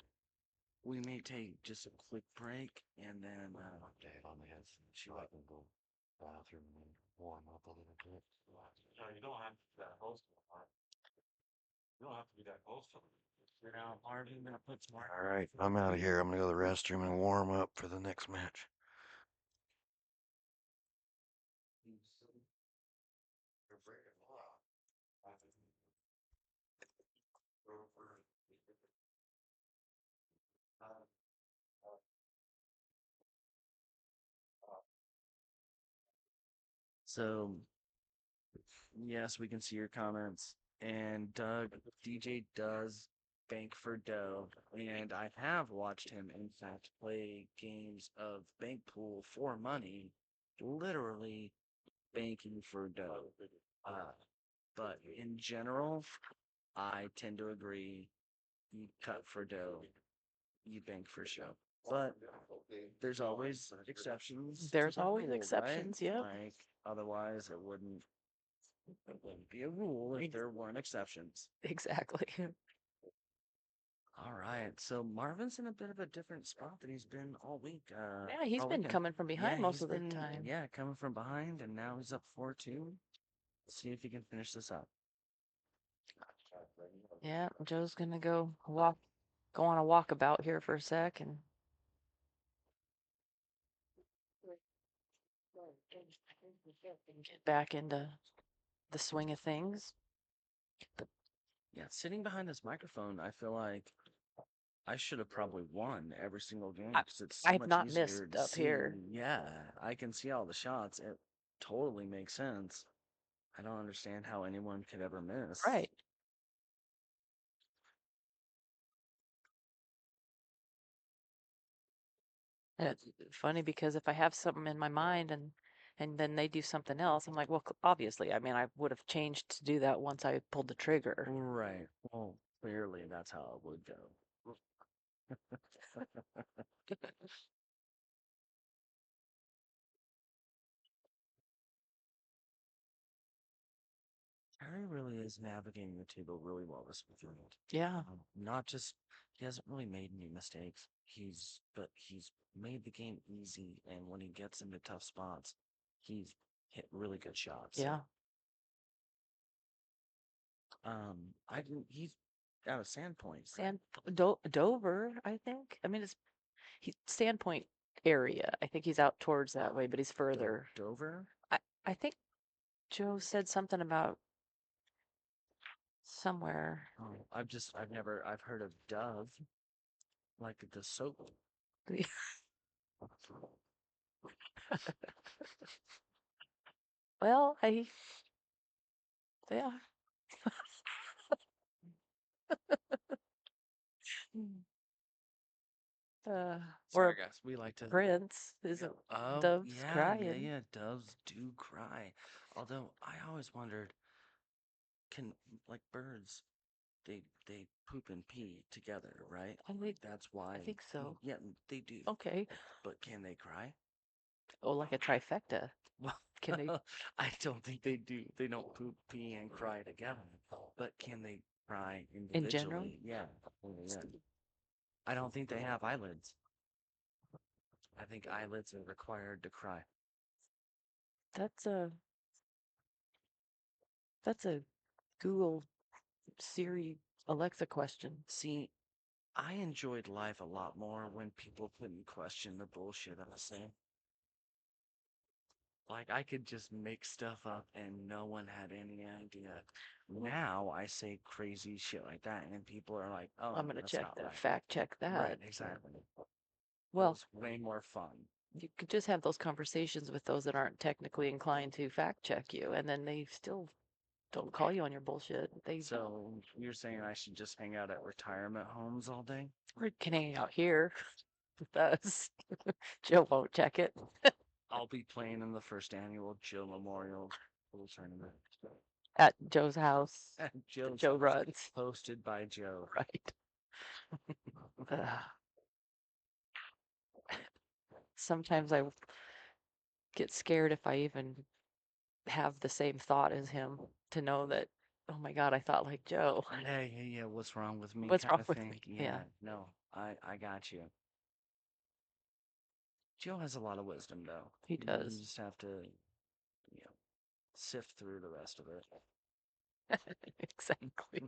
We may take just a quick break and then Dave, on the head. She let me go bathroom and warm up a little bit. No, you don't have to be that close to the heart. You don't have to be that close to them. Marvin, gonna put some more. All right, I'm out of here. I'm going to go to the restroom and warm up for the next match. So, yes, we can see your comments. And DJ does bank for dough. And I have watched him, in fact, play games of bank pool for money, literally banking for dough. But in general, I tend to agree. You cut for dough, you bank for show. But there's always exceptions. There's to the always rule, right? exceptions, yep. Like otherwise, it wouldn't be a rule if there weren't exceptions. Exactly. All right, so Marvin's in a bit of a different spot than he's been all week. Yeah, he's all been weekend. coming from behind Yeah, most he's of the been, time. Yeah, coming from behind, and now he's up 4-2. See if he can finish this up. Yeah, Joe's gonna go on a walkabout here for a sec and get back into the swing of things. Yeah, sitting behind this microphone, I feel like I should have probably won every single game because it's so I've much not easier missed to up see. here. Yeah, I can see all the shots. It totally makes sense. I don't understand how anyone could ever miss. Right. And it's funny because if I have something in my mind and then they do something else, I'm like, well, obviously, I mean, I would have changed to do that once I pulled the trigger. Right. Well, clearly that's how it would go. Harry really is navigating the table really well this weekend. Yeah. Not just he hasn't really made any mistakes. But he's made the game easy, and when he gets into tough spots, he's hit really good shots. Yeah. I didn't. He's out of Sandpoint. Dover, I think. I mean, it's Sandpoint area. I think he's out towards that way, but he's further. Dover. I think Joe said something about somewhere. Oh, I've heard of Dove, like the soap. Well, yeah. Or Sorry, guys. We like to. Prince isn't Oh, doves yeah, crying. yeah. Doves do cry. Although I always wondered, can like birds, they poop and pee together, right? I think That's why. I think so. Yeah, they do. Okay. But can they cry? Oh, like a trifecta. Well, Can they? I don't think they do. They don't poop, pee, and cry together. But can they cry In general? individually? Yeah. Yeah. I don't think they have eyelids. I think eyelids are required to cry. That's a Google Siri Alexa question. See, I enjoyed life a lot more when people couldn't question the bullshit I was saying. Like I could just make stuff up and no one had any idea. Now I say crazy shit like that and people are like, "Oh, I'm gonna that's check not that. right." Fact check that. Right, exactly. Well, It's way more fun. you could just have those conversations with those that aren't technically inclined to fact check you, and then they still don't call you on your bullshit. So you're saying I should just hang out at retirement homes all day? Can hang out here with us. Joe won't check it. I'll be playing in the first annual Joe Memorial Pool Tournament. At Joe's house. At Joe's Joe house, runs. hosted by Joe. Right. Sometimes I get scared if I even have the same thought as him to know that, oh my God, I thought like Joe. Yeah, what's wrong with me? What's kind wrong of with thing. me? Yeah, Yeah. no, I got you. Joe has a lot of wisdom, though. He You does. just have to, sift through the rest of it. Exactly.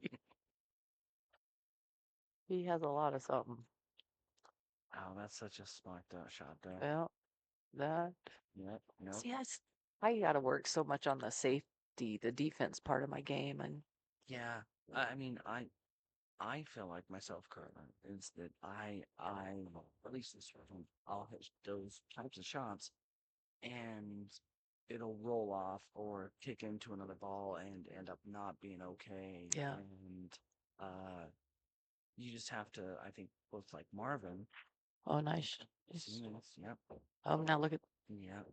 He has a lot of something. Oh, that's such a smart shot, though. Well, that. Yep, nope. See, I gotta work so much on the safety, the defense part of my game, and Yeah, I mean, I feel like myself currently is that at least this one, I'll hit those types of shots and it'll roll off or kick into another ball and end up not being okay. yeah. And you just have to, I think, both like Marvin. Oh, nice. Yep. Oh, now look at. Yep.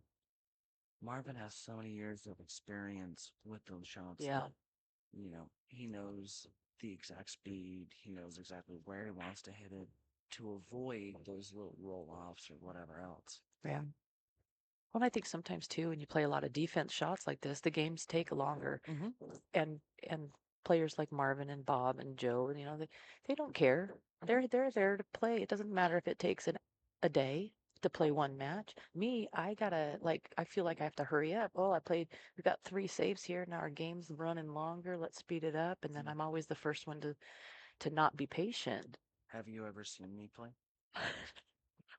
Marvin has so many years of experience with those shots. Yeah. That, he knows the exact speed. He knows exactly where he wants to hit it to avoid those little roll-offs or whatever else. Yeah. Well, I think sometimes too, when you play a lot of defense shots like this, the games take longer, Mm-hmm. and players like Marvin and Bob and Joe, they don't care. They're there to play. It doesn't matter if it takes a day to play one match. Me, I feel like I have to hurry up. Oh, we've got 3 saves here. Now our game's running longer. Let's speed it up. And then I'm always the first one to not be patient. Have you ever seen me play?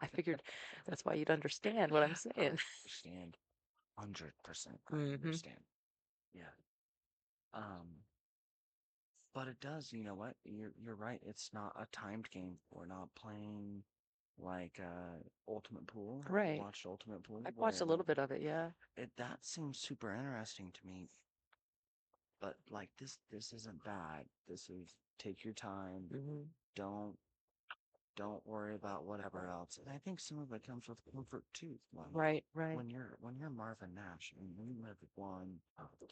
I figured that's why you'd understand what I'm saying. Understand. 100% Mhm. understand. Yeah. But it does, you know what? You're right. It's not a timed game. We're not playing like Ultimate Pool. Right. Watched Ultimate Pool I've watched a where little bit of it, yeah. that seems super interesting to me. But like this isn't bad. This is take your time. Hmm. Don't don't worry about whatever else. And I think some of it comes with comfort too. Like Right, right. when you're Marvin Nash and you have won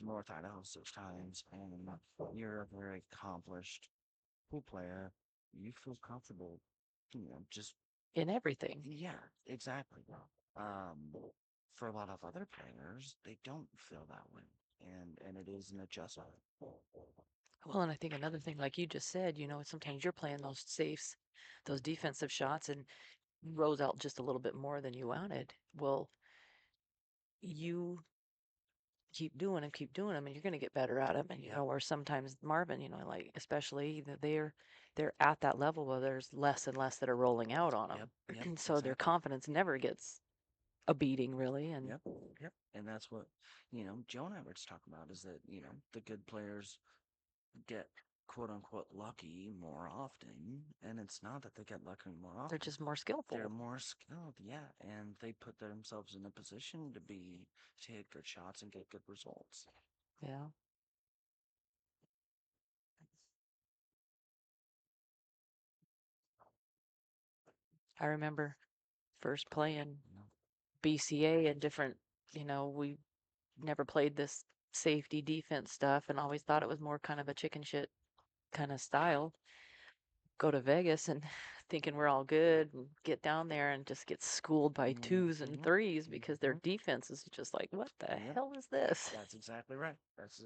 North Idaho 6 times and you're a very accomplished pool player, you feel comfortable, just In everything. yeah, exactly. Um, for a lot of other players, they don't feel that way, and it is an adjustment. Well, and I think another thing, like you just said, sometimes you're playing those safes, those defensive shots, and rose out just a little bit more than you wanted. Well, you keep doing them, and you're going to get better at them. And or sometimes Marvin, like especially that they're at that level where there's less and less that are rolling out on them, Yep, so their exactly. confidence never gets a beating really. And Yep, yep. And that's what, Joe and I were just talking about is that, the good players get quote unquote lucky more often. And it's not that they get lucky more they're often. just more They're skillful. more skilled, yeah. And they put themselves in a position to hit good shots and get good results. Yeah. I remember first playing You know? BCA and different, we never played this safety defense stuff and always thought it was more kind of a chicken shit kind of style. Go to Vegas and thinking we're all good and get down there and just get schooled by twos and Mhm, threes because their mhm. defense is just like, what the Yep, hell is this? that's exactly right. That's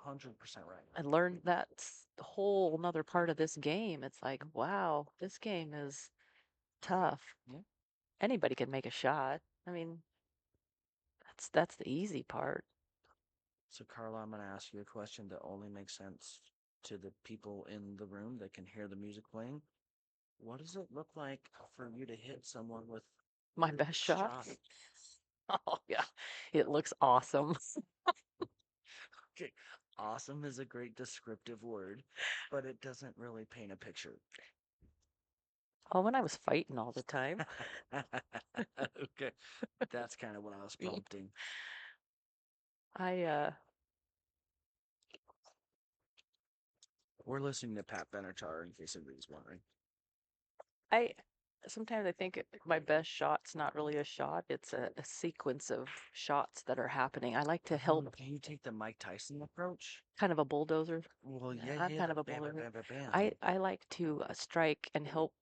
100% right. I learned that's the whole another part of this game. It's like, wow, this game is tough. Yeah. Anybody can make a shot. I mean, that's the easy part. So, Carla, I'm going to ask you a question that only makes sense to the people in the room that can hear the music playing. What does it look like for you to hit someone with My your best shot. shot? Oh yeah, it looks awesome. Okay, awesome is a great descriptive word, but it doesn't really paint a picture. Oh, when I was fighting all the time. Okay, that's kind of what I was prompting. I We're listening to Pat Benatar in case anybody's wondering. I sometimes I think my best shot's not really a shot. It's a sequence of shots that are happening. I like to help, Do you take the Mike Tyson approach? kind of a bulldozer. Well, Yeah, yeah, I'm yeah, kind of a bam, bam, bulldozer. bam, bam, bam. I like to strike and help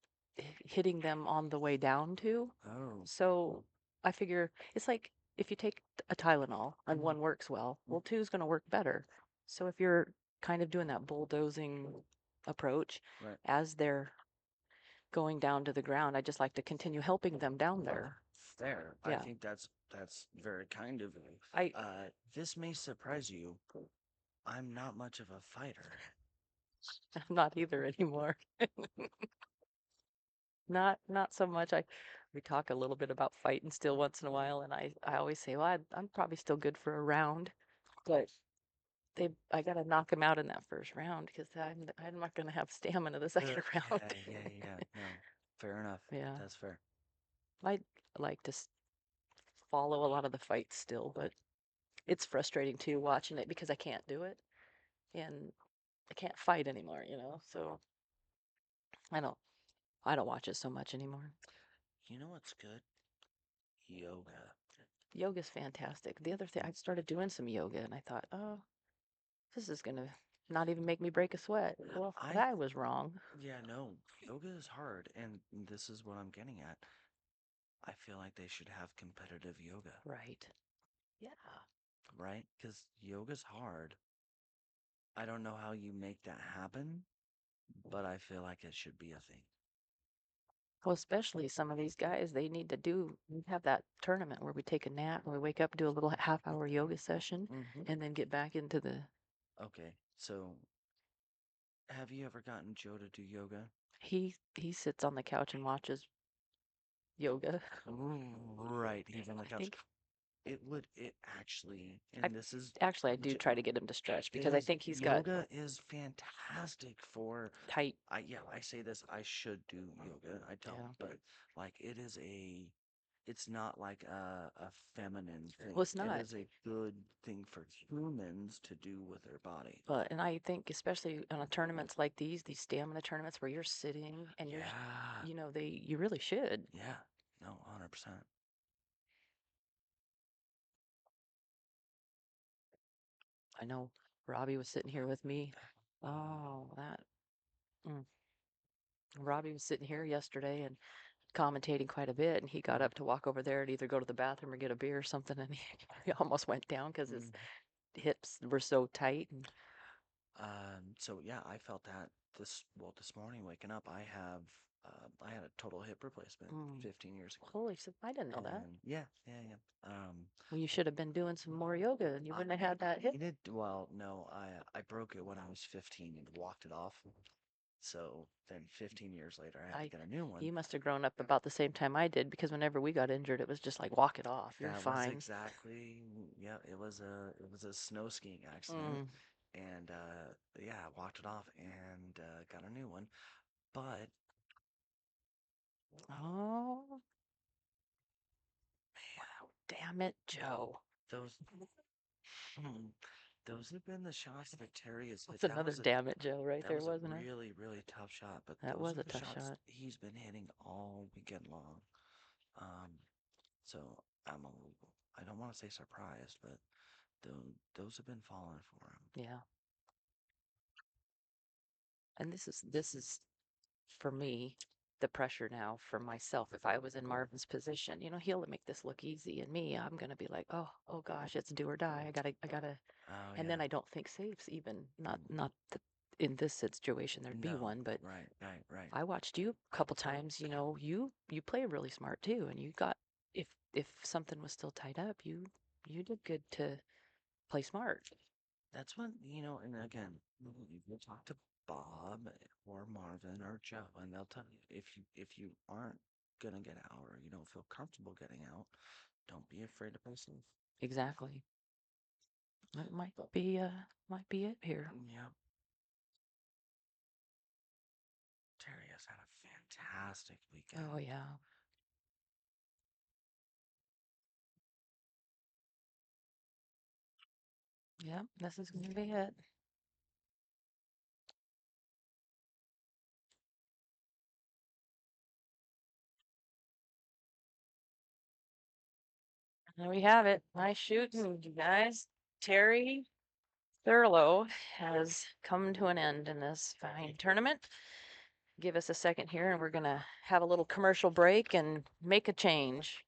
hitting them on the way down too. Oh, So I figure it's like if you take a Tylenol and one works well, two's going to work better. So if you're kind of doing that bulldozing approach right. as they're going down to the ground, I just like to continue helping them down there. Fair. I Yeah. think that's very kind of you. I This may surprise you. I'm not much of a fighter. I'm not either anymore. Not so much. We talk a little bit about fighting still once in a while, and I always say, well, I'm probably still good for a round, but I gotta knock them out in that first round because I'm not gonna have stamina the second round. Yeah. No, fair enough. Yeah, That's fair. I like to follow a lot of the fights still, but it's frustrating too watching it because I can't do it and I can't fight anymore. So I don't I don't watch it so much anymore. You know what's good? Yoga. Yoga's fantastic. The other thing, I started doing some yoga and I thought, oh, this is gonna not even make me break a sweat. Well, I I was wrong. Yeah, no. Yoga is hard, and this is what I'm getting at. I feel like they should have competitive yoga, Right. Yeah. right? Because yoga's hard. I don't know how you make that happen, but I feel like it should be a thing. Well, especially some of these guys, they need to have that tournament where we take a nap and we wake up, do a little half-hour yoga session, and then get back into the. Okay, so have you ever gotten Joe to do yoga? He sits on the couch and watches yoga. Right, he's on the I couch. think It actually, I- and this is Actually, I do j- try to get him to stretch because I is think he's got yoga is fantastic for tight. I say this, I should do yoga. I don't, Yeah. but like it's not like a feminine thing. Well, it's It not. is a good thing for humans to do with their body. But and I think especially on a tournaments like these stamina tournaments where you're sitting and you're, Yeah, you really should. yeah, no, 100%. I know Robbie was sitting here with me. Oh, that. Mm. Robbie was sitting here yesterday and commentating quite a bit, and he got up to walk over there and either go to the bathroom or get a beer or something, and he almost went down because his hips were so tight. And So yeah, I felt that this morning waking up, I had a total hip replacement Mm. 15 years ago. Holy, I didn't know that. And yeah, yeah, yeah. Well, you should have been doing some more yoga, and you wouldn't have had that hip. Well, no, I broke it when I was 15 and walked it off. So then 15 years later, I had to get a new one. You must have grown up about the same time I did because whenever we got injured, it was just like walk it off. You're That was fine. exactly, yeah, it was a snow skiing accident. And yeah, I walked it off and got a new one. But Oh, man, damn it, Joe. those those have been the shots that Terry has hit. That's another damn it, Joe, right That there, was wasn't a it? really, really tough shot. But That those was are a the tough shots shot. he's been hitting all weekend long. Um, so I don't want to say surprised, but those have been falling for him. Yeah. And this is for me the pressure now for myself. If I was in Marvin's position, he'll make this look easy, and me, I'm gonna be like, oh gosh, it's do or die. I gotta, Oh and yeah. then I don't think safes even not that in this situation there'd be No. one, but Right. I watched you a couple times. You play really smart too, and you got if something was still tied up, you did good to play smart. That's when, and again, you talk to Bob or Marvin or Joe, and they'll tell you if you aren't gonna get out or you don't feel comfortable getting out, don't be afraid to play safe. Exactly. That might be it here. Yep. Terry has had a fantastic weekend. Oh yeah. Yeah, this is gonna be it. There we have it. Nice shooting, you guys. Terry Thurlow has come to an end in this fine tournament. Give us a second here, and we're gonna have a little commercial break and make a change.